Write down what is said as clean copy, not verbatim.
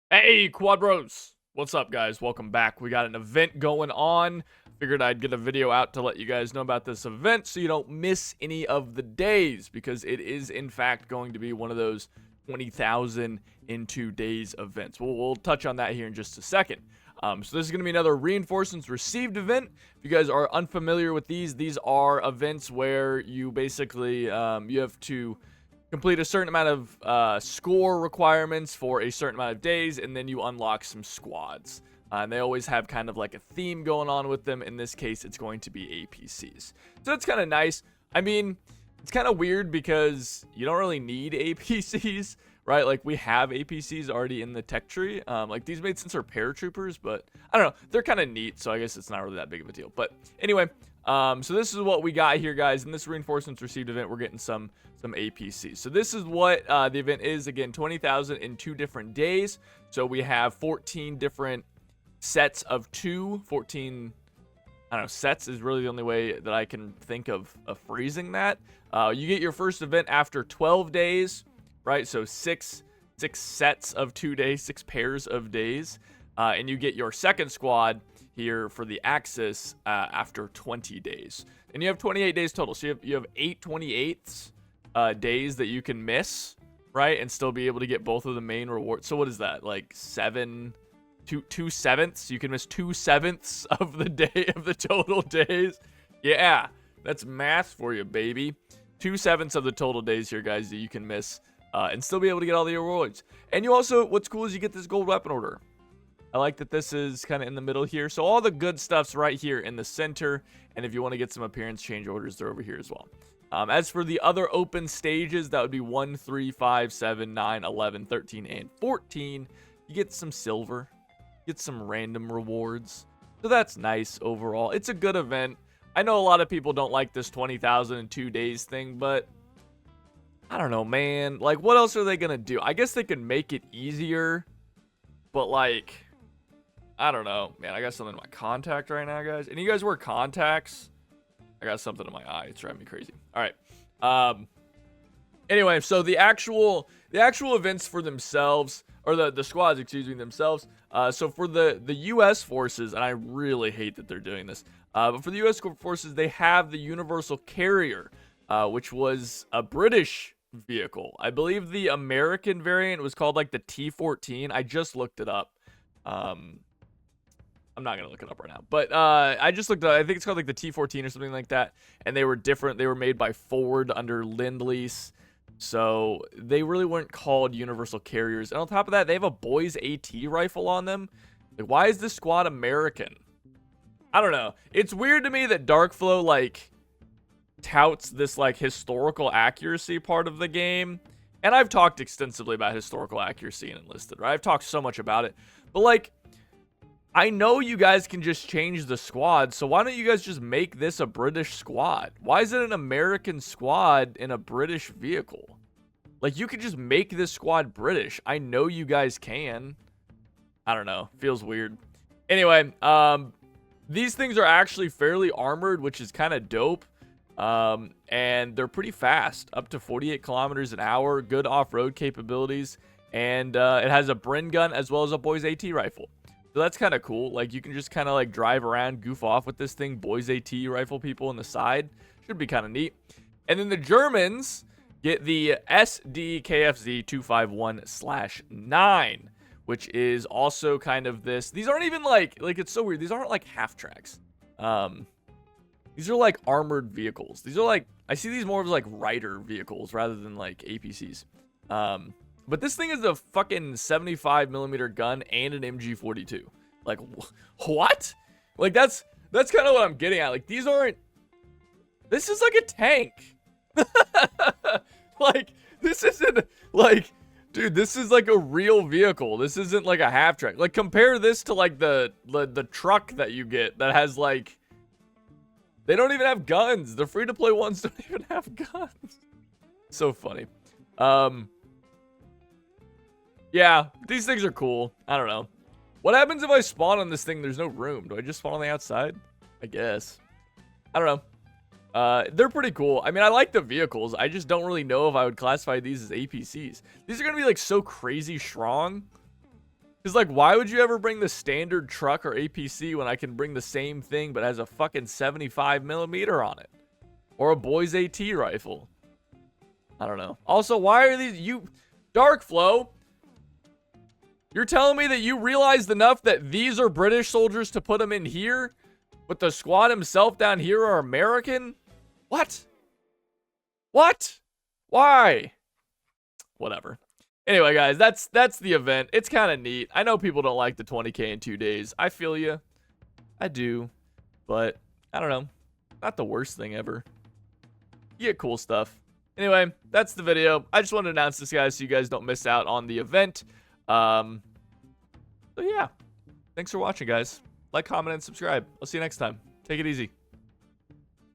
Hey, Quad Bros! What's up, guys? Welcome back. We got an event going on. Figured I'd get a video out to let you guys know about this event so you don't miss any of the days, because it is, in fact, going to be one of those 20,000 in 2 days events. We'll touch on that here in just a second. So this is going to be another reinforcements received event. If you guys are unfamiliar with these are events where you basically you have to complete a certain amount of score requirements for a certain amount of days, and then you unlock some squads. And they always have kind of like a theme going on with them. In this case, it's going to be APCs. So that's kind of nice. I mean, it's kind of weird because you don't really need APCs, right? Like, we have APCs already in the tech tree. Like, these made sense for paratroopers, but I don't know. They're kind of neat, so I guess it's not really that big of a deal. But anyway, so this is what we got here, guys. In this reinforcements received event, we're getting some APCs. So this is what the event is. Again, 20,000 in 2 different days. So we have 14 different sets of 14, I don't know, sets is really the only way that I can think of phrasing that. You get your first event after 12 days, right? So six sets of 2 days, 6 pairs of days. And you get your second squad here for the Axis after 20 days. And you have 28 days total. So you have 8 28ths days that you can miss, right? And still be able to get both of the main rewards. So what is that? Like 2 sevenths? You can miss 2 sevenths of the day of the total days. Yeah, that's math for you, baby. 2 sevenths of the total days here, guys, that you can miss and still be able to get all the rewards. And you also, what's cool is you get this gold weapon order. I like that this is kind of in the middle here. So all the good stuff's right here in the center. And if you want to get some appearance change orders, they're over here as well. As for the other open stages, that would be 1, 3, 5, 7, 9, 11, 13, and 14. You get some silver. Get some random rewards. So that's nice overall. It's a good event. I know a lot of people don't like this 20,000 in 2 days thing, but I don't know, man. Like, what else are they going to do? I guess they could make it easier, but like, I don't know. Man, I got something in my contact right now, guys. And you guys wear contacts? I got something in my eye. It's driving me crazy. All right. Anyway, so the actual events for themselves, or the squads, excuse me, themselves. So for the U.S. forces, and I really hate that they're doing this, but for the U.S. forces, they have the Universal Carrier, which was a British vehicle. I believe the American variant was called like the T-14. I just looked it up. I'm not going to look it up right now, but I just looked up. I think it's called like the T-14 or something like that, and they were different. They were made by Ford under Lend-Lease, so they really weren't called Universal Carriers. And on top of that, they have a Boys AT rifle on them. Like, why is this squad American? I don't know. It's weird to me that Darkflow, like, touts this, like, historical accuracy part of the game. And I've talked extensively about historical accuracy in Enlisted, right? I've talked so much about it. But, like, I know you guys can just change the squad, so why don't you guys just make this a British squad? Why is it an American squad in a British vehicle? Like, you could just make this squad British. I know you guys can. I don't know. Feels weird. Anyway, these things are actually fairly armored, which is kind of dope. And they're pretty fast, up to 48 kilometers an hour, good off-road capabilities, and it has a Bren gun as well as a Boys AT rifle. So that's kind of cool. Like, you can just kind of like drive around, goof off with this thing, Boys AT rifle people on the side. Should be kind of neat. And then the Germans get the SDKFZ 251/9, which is also kind of this. These aren't even like it's so weird. These aren't like half tracks. These are like armored vehicles. These are like, I see these more as like rider vehicles rather than like APCs. But this thing is a fucking 75 millimeter gun and an MG42. Like, what? Like, that's kind of what I'm getting at. Like, these aren't, this is like a tank. Like, this isn't like, dude, this is like a real vehicle. This isn't like a half track. Like, compare this to like the truck that you get that has like, they don't even have guns. The free to play ones don't even have guns. So funny. Yeah, these things are cool. I don't know. What happens if I spawn on this thing? There's no room. Do I just spawn on the outside? I guess. I don't know. They're pretty cool. I mean, I like the vehicles. I just don't really know if I would classify these as APCs. These are going to be like so crazy strong. Because, like, why would you ever bring the standard truck or APC when I can bring the same thing but has a fucking 75mm on it? Or a boy's AT rifle? I don't know. Also, why are these... Darkflow, you're telling me that you realized enough that these are British soldiers to put them in here, but the squad himself down here are American? What? What? Why? Whatever. Anyway, guys, that's the event. It's kind of neat. I know people don't like the 20K in 2 days. I feel you. I do. But, I don't know. Not the worst thing ever. You get cool stuff. Anyway, that's the video. I just wanted to announce this, guys, so you guys don't miss out on the event. So, yeah. Thanks for watching, guys. Like, comment, and subscribe. I'll see you next time. Take it easy.